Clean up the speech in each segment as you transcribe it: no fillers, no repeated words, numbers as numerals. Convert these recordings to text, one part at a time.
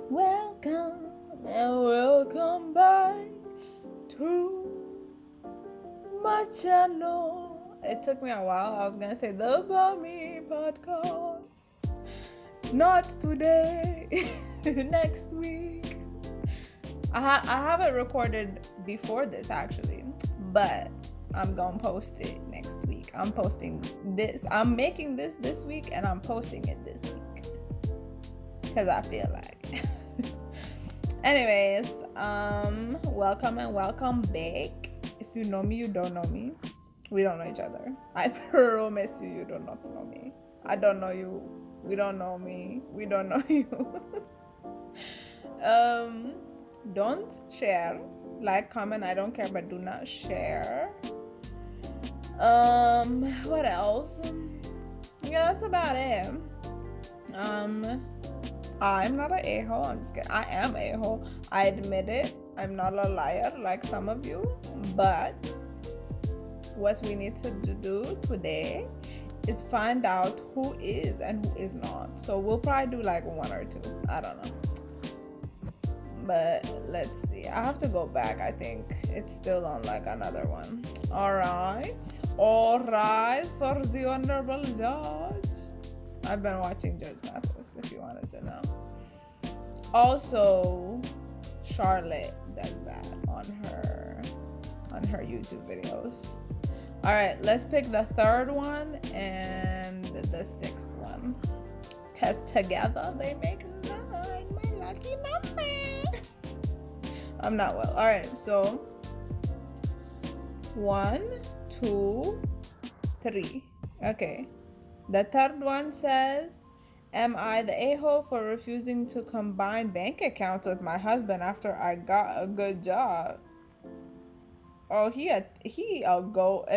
Welcome and welcome back to my channel. It took me a while. I was gonna say the Bummy podcast. Not today. Next week. I haven't recorded before this actually, but I'm gonna post it next week. I'm posting this. I'm making this week and I'm posting it this week because I feel like. Anyways, welcome and welcome back. If you know me, you don't know me. We don't know each other. I promise you do not know me. I don't know you. We don't know me. We don't know you. Don't share, like, comment. I don't care, but do not share. What else? Yeah, that's about it. I'm not an a-hole. I'm just kidding. I am a-hole. I admit it. I'm not a liar like some of you. But what we need to do today is find out who is and who is not. So we'll probably do like one or two. I don't know. But let's see. I have to go back. I think it's still on like another one. All right, for the honorable judge. I've been watching Judge Mathis, if you wanted to know. Also, Charlotte does that on her YouTube videos. All right, let's pick the third one and the sixth one, because together they make 9, my lucky number. I'm not well. All right, so 1, 2, 3. Okay. The third one says, am I the a-hole for refusing to combine bank accounts with my husband after I got a good job? Oh, he a gold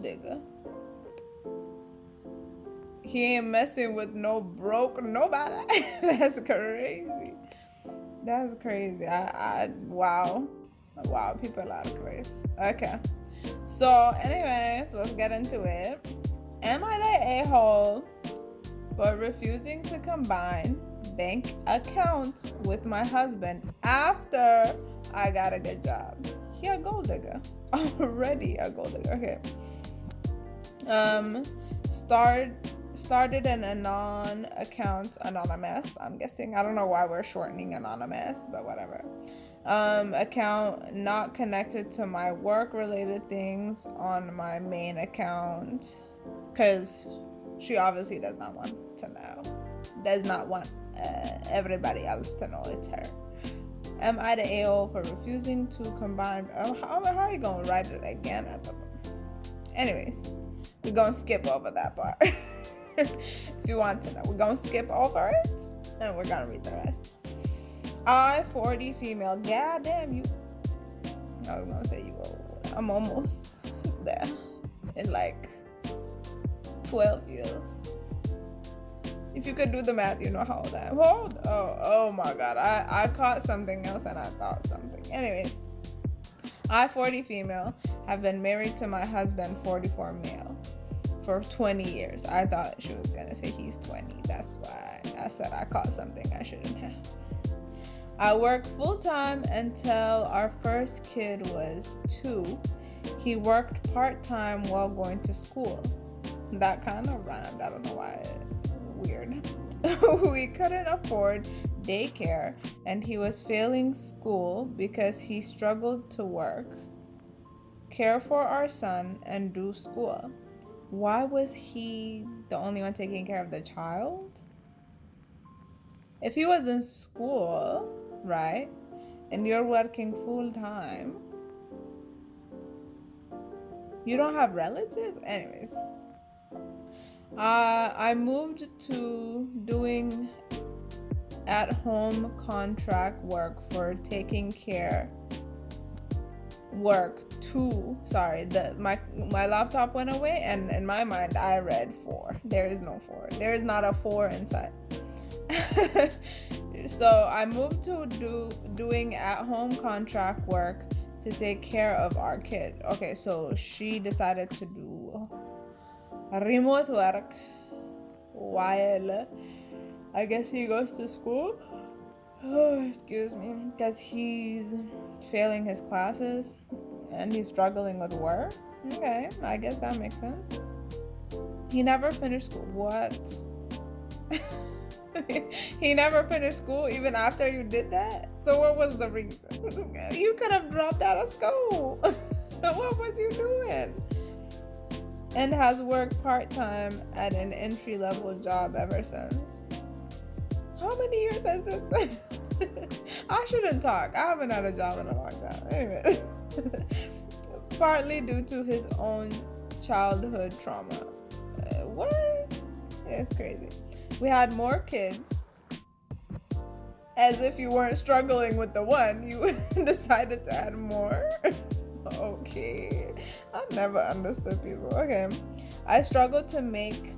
digger. He ain't messing with no broke nobody. That's crazy. That's crazy. Wow, people are crazy. Okay. So, anyways, let's get into it. Am I the a-hole for refusing to combine bank accounts with my husband after I got a good job? He a gold digger. Already a gold digger. Okay. Started an anonymous, I'm guessing. I don't know why we're shortening anonymous, but whatever. Account not connected to my work related things on my main account, because she obviously does not want everybody else to know it's her. Am I the a-hole for refusing to combine? How are you gonna write it again at the anyways, we're gonna skip over that part. If you want to know, we're gonna skip over it and we're gonna read the rest. I 40 female. God damn you. I was gonna say you old. I'm almost there in like 12 years. If you could do the math, you know how old I am. Oh my god. I caught something else and I thought something. Anyways, I 40 female have been married to my husband 44 male for 20 years. I thought she was gonna say he's 20. That's why I said I caught something I shouldn't have. I worked full-time until our first kid was 2. He worked part-time while going to school. That kind of rhymed. I don't know why. Weird. We couldn't afford daycare, and he was failing school because he struggled to work, care for our son, and do school. Why was he the only one taking care of the child? If he was in school, right, and you're working full time, you don't have relatives? Anyways, I moved to doing at-home contract work for taking care work to my laptop went away, and in my mind I read 4. There is no 4. There is not a 4 inside. So I moved to doing at-home contract work to take care of our kid. Okay, so she decided to do remote work while I guess he goes to school. Oh, excuse me, because he's failing his classes and he's struggling with work. Okay, I guess that makes sense. He never finished school. What? He never finished school even after you did that? So what was the reason? You could have dropped out of school. What was you doing? And has worked part-time at an entry-level job ever since. How many years has this been? I shouldn't talk. I haven't had a job in a long time. Anyway. Partly due to his own childhood trauma. What? It's crazy. We had more kids. As if you weren't struggling with the one, you decided to add more. Okay. I never understood people. Okay. I struggled to make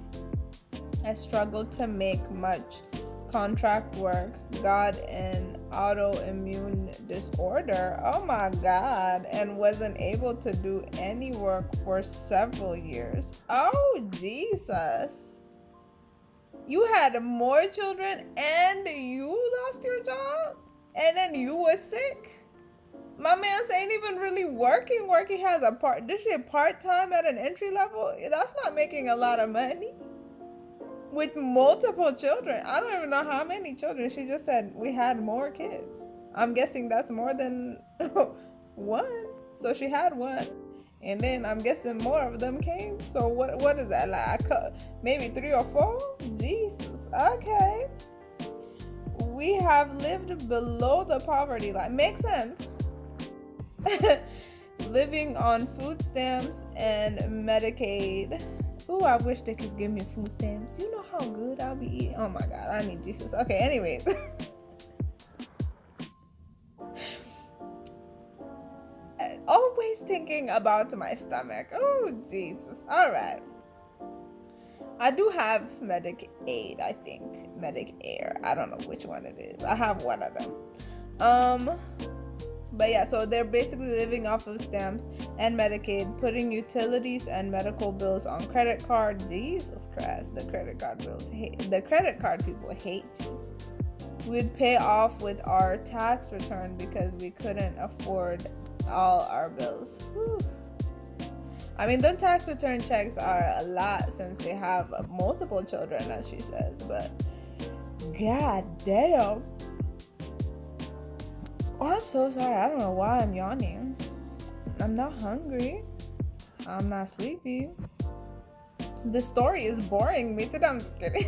much contract work, got an autoimmune disorder, oh my god, and wasn't able to do any work for several years. Oh Jesus. You had more children and you lost your job? And then you were sick? My man's ain't even really working. He has this shit part-time at an entry level. That's not making a lot of money. With multiple children. I don't even know how many children. She just said we had more kids. I'm guessing that's more than one. So she had one. And then I'm guessing more of them came. So what is that? Like maybe 3 or 4? Jesus. Okay. We have lived below the poverty line. Makes sense. Living on food stamps and Medicaid. Ooh, I wish they could give me food stamps. You know how good I'll be eating. Oh my god, I need Jesus. Okay, anyways. Always thinking about my stomach. Oh, Jesus. All right. I do have Medicaid, I think. Medicaid. I don't know which one it is. I have one of them. But yeah, so they're basically living off of stamps and Medicaid, putting utilities and medical bills on credit card. Jesus Christ, the credit card bills. The credit card people hate you. We'd pay off with our tax return because we couldn't afford all our bills. Whew. I mean, the tax return checks are a lot since they have multiple children, as she says, but god damn. Oh, I'm so sorry. I don't know why I'm yawning. I'm not hungry. I'm not sleepy. This story is boring me today. I'm just kidding.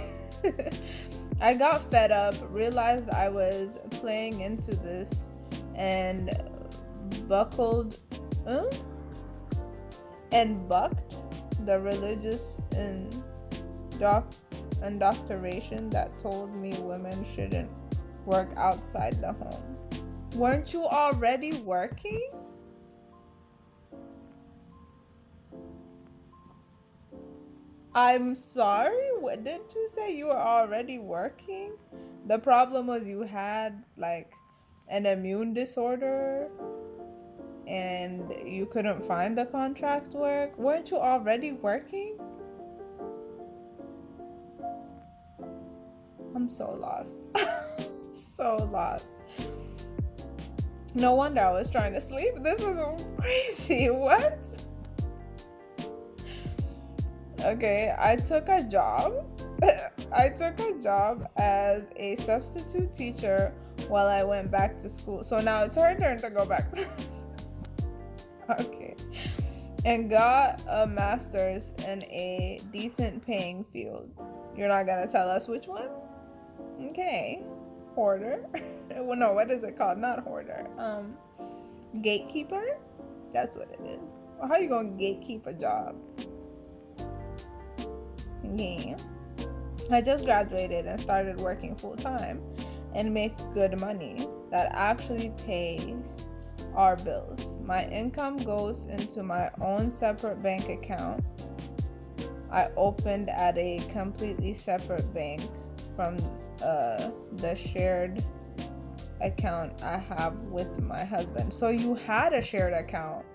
I got fed up, realized I was playing into this, and bucked the religious indoctrination that told me women shouldn't work outside the home. Weren't you already working? I'm sorry, what did you say? You were already working? The problem was you had like an immune disorder and you couldn't find the contract work. Weren't you already working? I'm so lost. So lost. No wonder I was trying to sleep. This is crazy. What? Okay, I took a job. I took a job as a substitute teacher while I went back to school. So now it's her turn to go back. Okay. And got a master's in a decent paying field. You're not gonna tell us which one? Okay. Hoarder. Well, no, what is it called? Not hoarder. Gatekeeper? That's what it is. Well, how are you gonna gatekeep a job? Yeah. I just graduated and started working full time and make good money that actually pays our bills. My income goes into my own separate bank account I opened at a completely separate bank from the shared account I have with my husband. So you had a shared account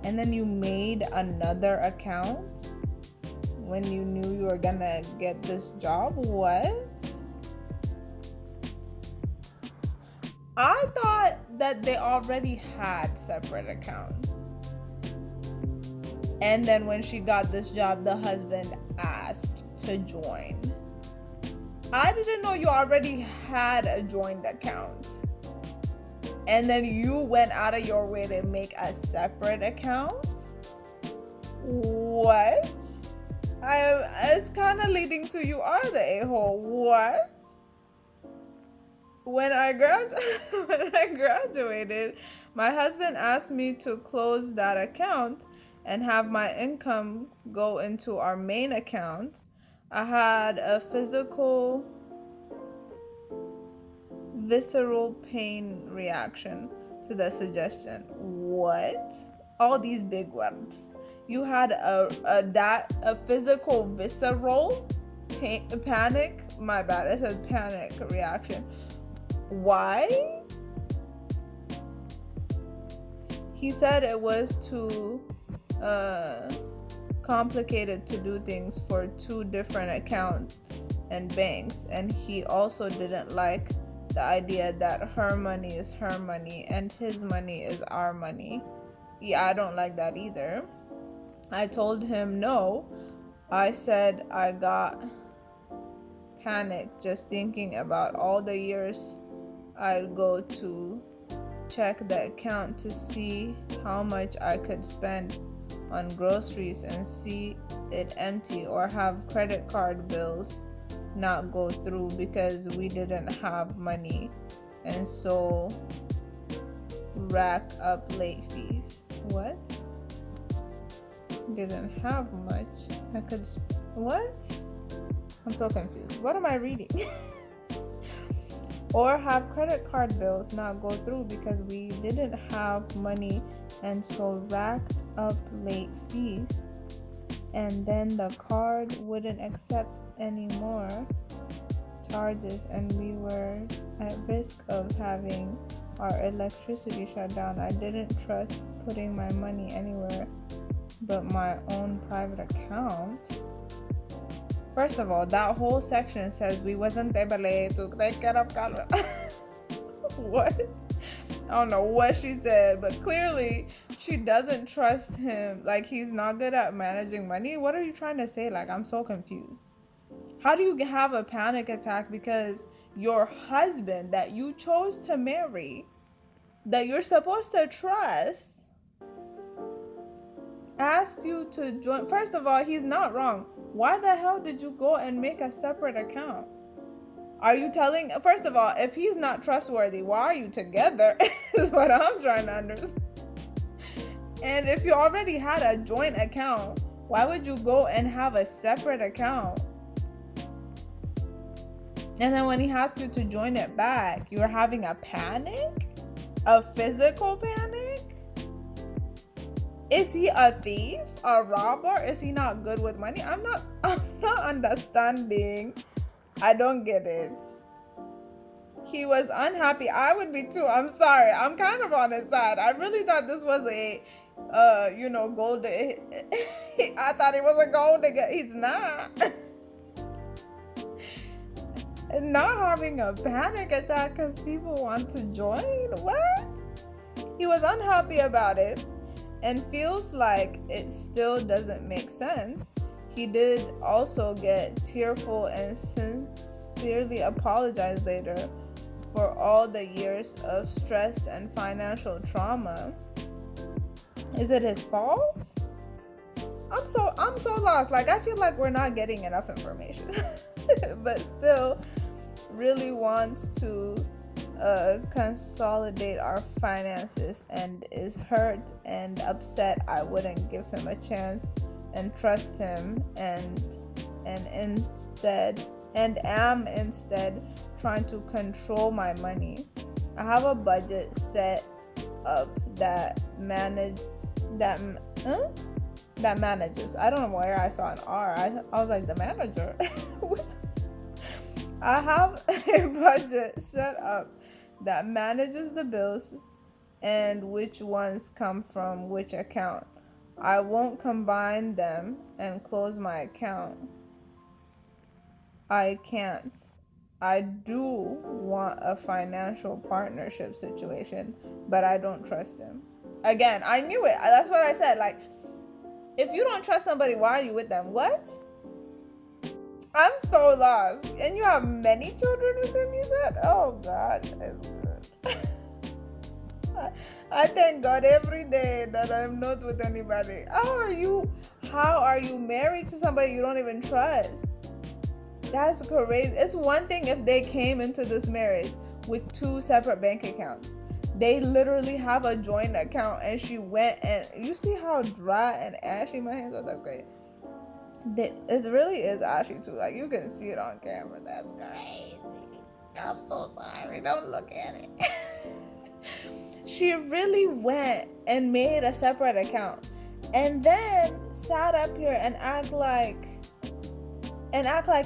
and then you made another account when you knew you were gonna get this job? What? I thought that they already had separate accounts. And then when she got this job, the husband asked to join. I didn't know you already had a joint account. And then you went out of your way to make a separate account? What? It's kind of leading to you are the a-hole. What? When I graduated, my husband asked me to close that account and have my income go into our main account. I had a visceral pain reaction to the suggestion. What? All these big words. You had a physical visceral panic. My bad. It says panic reaction. Why? He said it was too complicated to do things for 2 different accounts and banks, and he also didn't like the idea that her money is her money and his money is our money. Yeah, I don't like that either. I told him no. I said I got panicked just thinking about all the years I'd go to check the account to see how much I could spend on groceries and see it empty, or have credit card bills not go through because we didn't have money, and so rack up late fees. What? Didn't have much. I could what? I'm so confused. What am I reading? Or have credit card bills not go through because we didn't have money and so racked up late fees, and then the card wouldn't accept any more charges and we were at risk of having our electricity shut down. I didn't trust putting my money anywhere but my own private account. First of all, that whole section says we wasn't able to take care of Carla. What? I don't know what she said, but clearly she doesn't trust him. Like, he's not good at managing money. What are you trying to say? Like, I'm so confused. How do you have a panic attack because your husband that you chose to marry, that you're supposed to trust, asked you to join? First of all, he's not wrong. Why the hell did you go and make a separate account? Are you telling, first of all, if he's not trustworthy, why are you together? Is what I'm trying to understand. And if you already had a joint account, why would you go and have a separate account? And then when he asks you to join it back, you're having a panic? A physical panic? Is he a thief? A robber? Is he not good with money? I'm not understanding. I don't get it. He was unhappy. I would be too. I'm sorry. I'm kind of on his side. I really thought this was a gold. I thought he was a gold digger. He's not. Not having a panic attack because people want to join? What? He was unhappy about it and feels like it still doesn't make sense. He did also get tearful and sincerely apologized later for all the years of stress and financial trauma. Is it his fault? I'm so lost. Like, I feel like we're not getting enough information. But still really wants to consolidate our finances and is hurt and upset I wouldn't give him a chance and trust him and am instead trying to control my money. I have a budget set up that manages. I don't know where I saw an R. I was like, the manager. I have a budget set up that manages the bills and which ones come from which account. I won't combine them and close my account. I can't. I do want a financial partnership situation, but I don't trust him. Again, I knew it. That's what I said. Like, if you don't trust somebody, why are you with them? What? I'm so lost. And you have many children with him, you said? Oh, God, it's good. I thank God every day that I'm not with anybody. How are you married to somebody you don't even trust? That's crazy. It's one thing if they came into this marriage with 2 separate bank accounts. They literally have a joint account, and she went, and you see how dry and ashy my hands are. That's great. It really is ashy too. Like, you can see it on camera. That's crazy. I'm so sorry. Don't look at it. She really went and made a separate account, and then sat up here and act like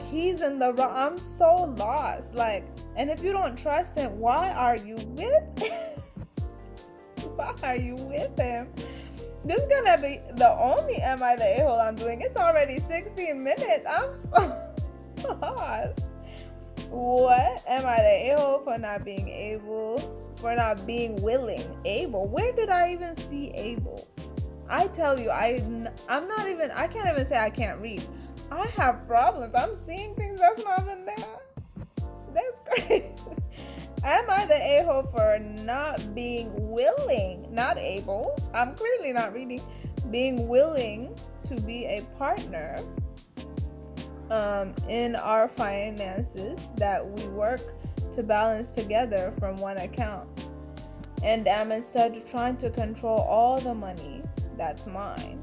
he's in the wrong. I'm so lost. Like, and if you don't trust him, why are you with him? This is gonna be the only Am I the A-hole I'm doing. It's already 16 minutes. I'm so lost. What? Am I the a-hole for not being willing? Able? Where did I even see able? I tell you, I can't even say I can't read. I have problems. I'm seeing things that's not even there. That's crazy. Am I the a-hole for not being willing, not able? I'm clearly not reading. Being willing to be a partner in our finances that we work to balance together from one account, and am instead trying to control all the money that's mine.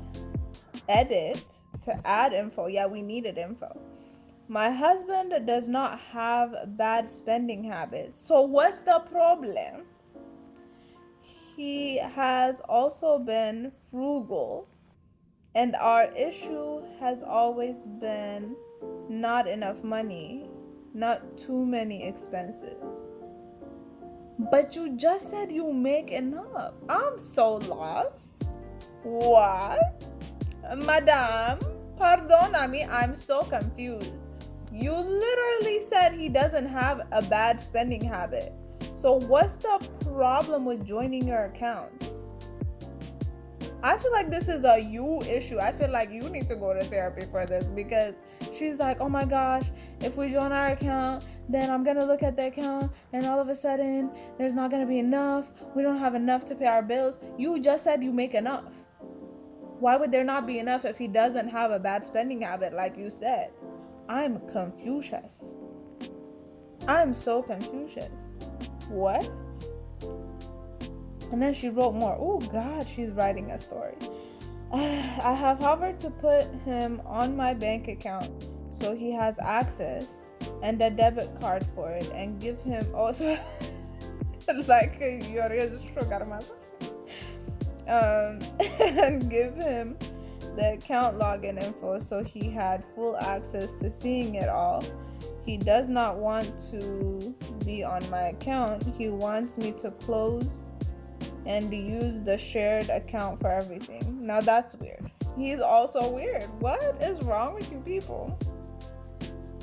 Edit to add info. Yeah, we needed info. My husband does not have bad spending habits. So what's the problem? He has also been frugal, and our issue has always been not enough money, not too many expenses. But you just said you make enough. I'm so lost. What? Madame, pardonami, I'm so confused. You literally said he doesn't have a bad spending habit. So what's the problem with joining your accounts? I feel like this is a you issue. I feel like you need to go to therapy for this, because she's like, oh my gosh, if we join our account, then I'm going to look at the account and all of a sudden there's not going to be enough. We don't have enough to pay our bills. You just said you make enough. Why would there not be enough if he doesn't have a bad spending habit like you said? I'm Confucius. I'm so Confucius. What? And then she wrote more. Oh God, she's writing a story. I have hovered to put him on my bank account so he has access and a debit card for it, and give him also like your and give him the account login info so he had full access to seeing it all. He does not want to be on my account. He wants me to close and use the shared account for everything. Now that's weird. He's also weird. What is wrong with you people?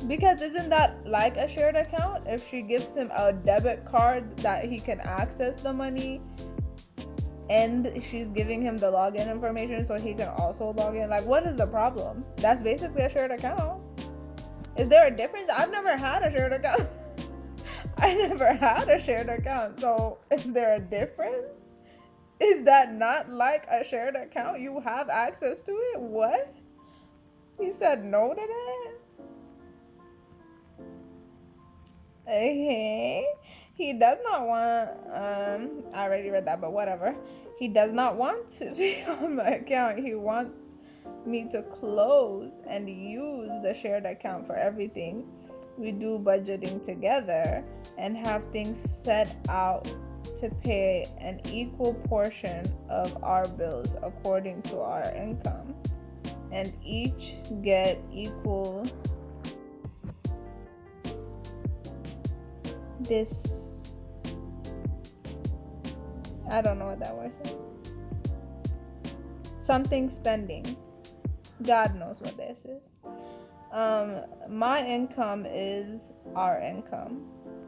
Because isn't that like a shared account? If she gives him a debit card that he can access the money, and she's giving him the login information so he can also log in. Like, what is the problem? That's basically a shared account. Is there a difference? I've never had a shared account. I never had a shared account. So is there a difference? Is that not like a shared account? You have access to it? What? He said no to that? Okay. He does not want, I already read that, but whatever. He does not want to be on my account. He wants me to close and use the shared account for everything. We do budgeting together and have things set out to pay an equal portion of our bills according to our income, and each get equal this. I don't know what that word says. Something spending. God knows what this is. My income is our income.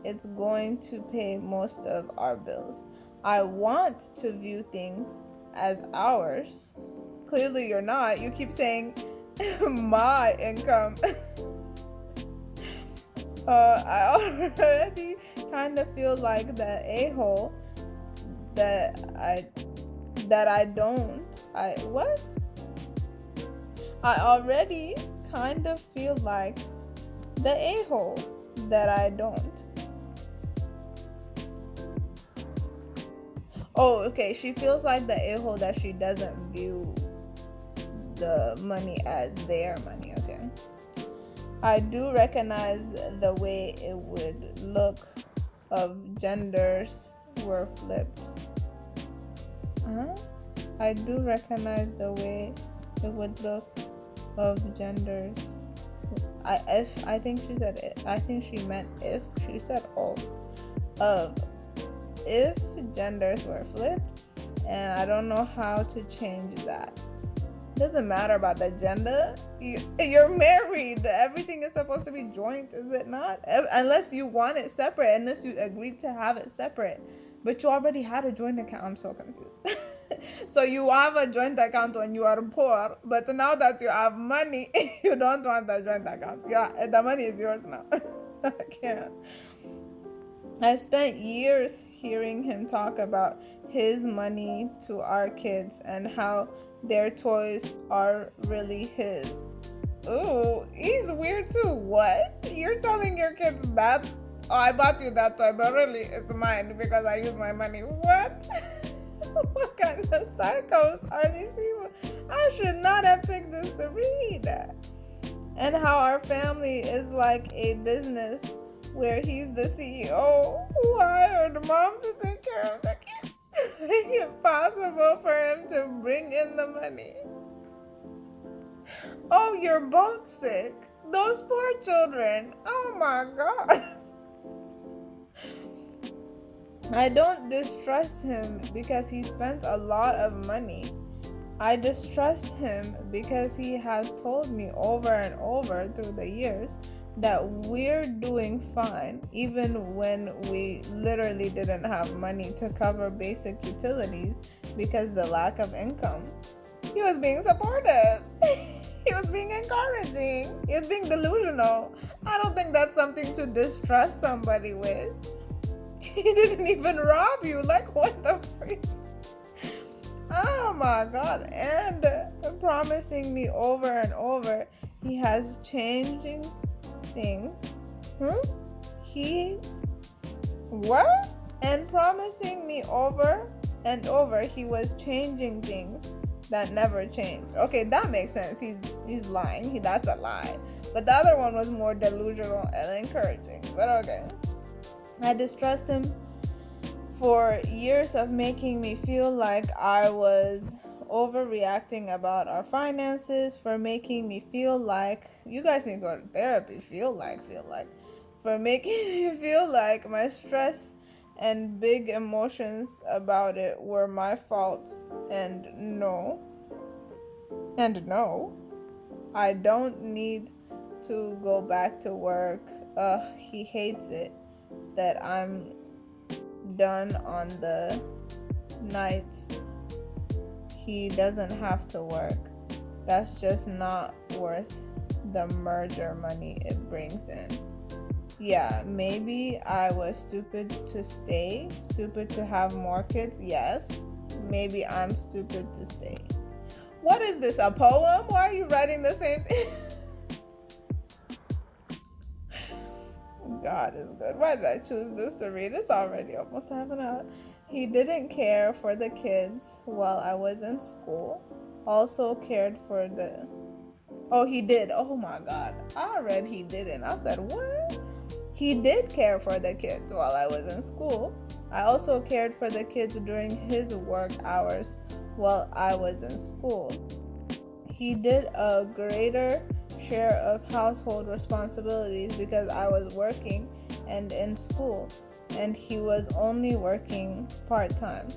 It's going to pay most of our bills. I want to view things as ours. Clearly you're not. You keep saying my income. I already kind of feel like the a-hole that I don't. I already kind of feel like the a-hole that I don't. Oh, okay. She feels like the a-hole that she doesn't view the money as their money. Okay. I do recognize the way it would look of genders were flipped. I do recognize the way it would look of genders. I think she said it. I think she meant if. She said all of if genders were flipped, and I don't know how to change that. It doesn't matter about the gender. You're married. Everything is supposed to be joint, is it not? Unless you want it separate, unless you agreed to have it separate. But you already had a joint account. I'm so confused. So you have a joint account when you are poor, but now that you have money, you don't want the joint account. Yeah, the money is yours now. I can't. I spent years hearing him talk about his money to our kids and how their toys are really his. Ooh, he's weird too. What? You're telling your kids that? Oh, I bought you that toy, but really it's mine because I use my money. What? What kind of psychos are these people? I should not have picked this to read. And how our family is like a business where he's the CEO who hired mom to take care of the kids. Make it possible for him to bring in the money. Oh, you're both sick. Those poor children. Oh my God. I don't distrust him because he spent a lot of money. I distrust him because he has told me over and over through the years that we're doing fine, even when we literally didn't have money to cover basic utilities because the lack of income. He was being supportive. He was being encouraging. He was being delusional. I don't think that's something to distrust somebody with. He didn't even rob you. Like, what the freak? Oh my God. And promising me over and over he has changing things. What? And promising me over and over he was changing things that never changed. Okay, that makes sense. He's lying. That's a lie. But the other one was more delusional and encouraging. But okay. I distrust him for years of making me feel like I was overreacting about our finances, for making me feel like, you guys need to go to therapy, feel like, for making me feel like my stress and big emotions about it were my fault. And no, I don't need to go back to work. He hates it that I'm done on the nights he doesn't have to work. That's just not worth the merger money it brings in. Yeah, maybe I was stupid to stay, stupid to have more kids. Yes, maybe I'm stupid to stay. What is this, a poem? Why are you writing the same thing? God is good. Why did I choose this to read? It's already almost half an hour. He didn't care for the kids while I was in school. Also cared for the... Oh, he did. Oh my God. I read he didn't. I said, what? He did care for the kids while I was in school. I also cared for the kids during his work hours while I was in school. He did a greater share of household responsibilities because I was working and in school, and he was only working part-time.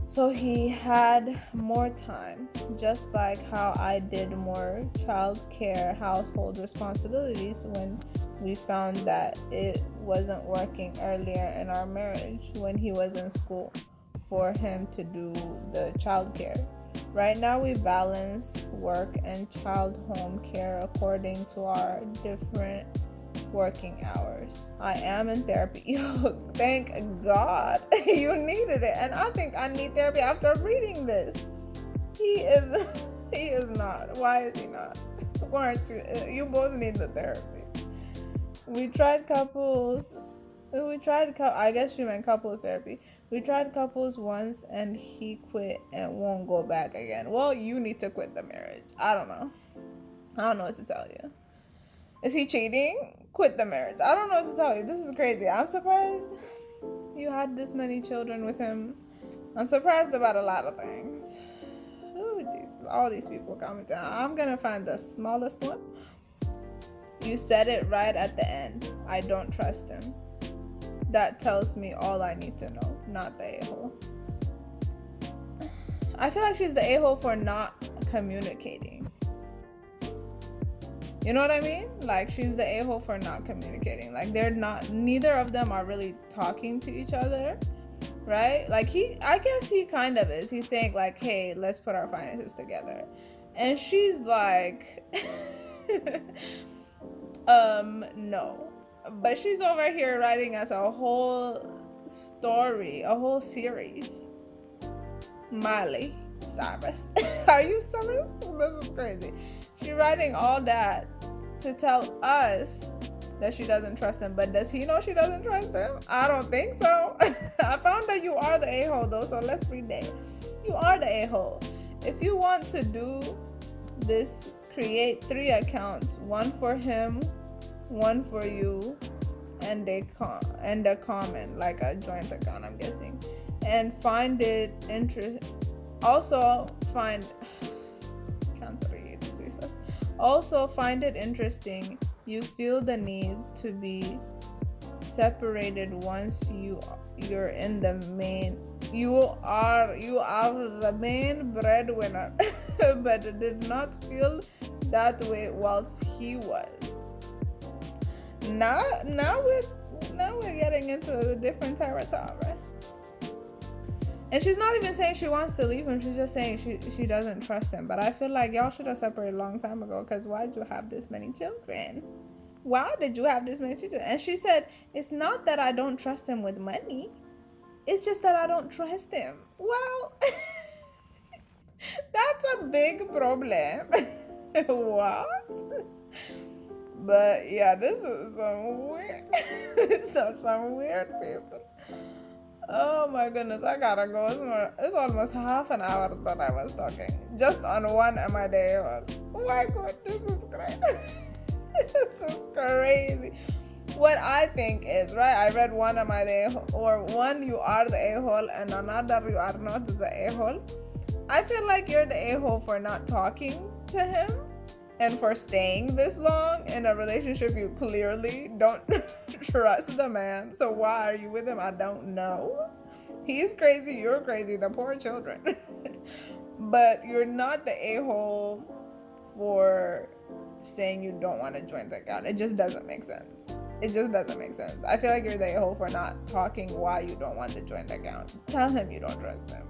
So he had more time, just like how I did more child care household responsibilities when we found that it wasn't working earlier in our marriage when he was in school for him to do the childcare. Right now, we balance work and child home care according to our different working hours. I am in therapy. Yo, thank God you needed it. And I think I need therapy after reading this. He is not. Why is he not? Why aren't you? You both need the therapy. We tried couples. I guess you meant couples therapy. We tried couples once and he quit and won't go back again. Well, you need to quit the marriage. I don't know what to tell you. Is he cheating? Quit the marriage. I don't know what to tell you. This is crazy. I'm surprised you had this many children with him. I'm surprised about a lot of things. Oh, Jesus. All these people commenting. I'm going to find the smallest one. You said it right at the end. I don't trust him. That tells me all I need to know, not the a-hole. I feel like she's the a-hole for not communicating. You know what I mean? Like, she's the a-hole for not communicating. Like, neither of them are really talking to each other, right? Like, I guess he kind of is. He's saying, like, hey, let's put our finances together. And she's like, no. But she's over here writing us a whole story, a whole series. Miley Cyrus. Are you Cyrus? This is crazy. She's writing all that to tell us that she doesn't trust him. But does he know she doesn't trust him? I don't think so. I found that you are the a-hole though, so let's read that. You are the a-hole. If you want to do this, create 3 accounts. One for him, one for you, and a common, like a joint account, I'm guessing. And find it Also find it interesting. You feel the need to be separated once you're in the main. You are the main breadwinner, but it did not feel that way whilst he was. Now we're getting into a different territory. And she's not even saying she wants to leave him. She's just saying she doesn't trust him. But I feel like y'all should have separated a long time ago. Because why did you have this many children? Why did you have this many children? And she said, it's not that I don't trust him with money. It's just that I don't trust him. Well, that's a big problem. What? But yeah, this is some weird. Some weird people. Oh my goodness, I gotta go. It's almost half an hour that I was talking just on one Am I the A-hole. Oh my god, this is crazy. This is crazy. What I think is, right, I read one Am I the A-hole, or one you are the a-hole and another you are not the a-hole. I feel like you're the a-hole for not talking to him and for staying this long in a relationship you clearly don't trust the man. So why are you with him? I don't know. He's crazy, you're crazy, the poor children. But you're not the a-hole for saying you don't want to join the account. It just doesn't make sense. I feel like you're the a-hole for not talking why you don't want to join the account. Tell him you don't trust him.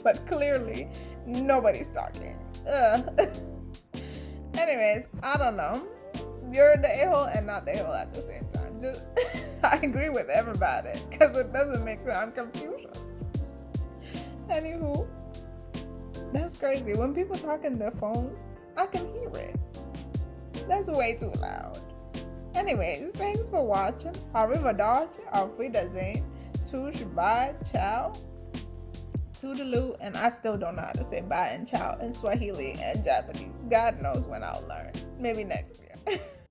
But clearly, nobody's talking. Anyways, I don't know. You're the a-hole and not the a-hole at the same time. Just I agree with everybody because it doesn't make sense. I'm confused. Anywho, that's crazy. When people talk in their phones, I can hear it. That's way too loud. Anyways, thanks for watching. Arrivederci, auf Wiedersehen, tush, bye, ciao, toodaloo, and I still don't know how to say bye and ciao in Swahili and Japanese. God knows when I'll learn. Maybe next year.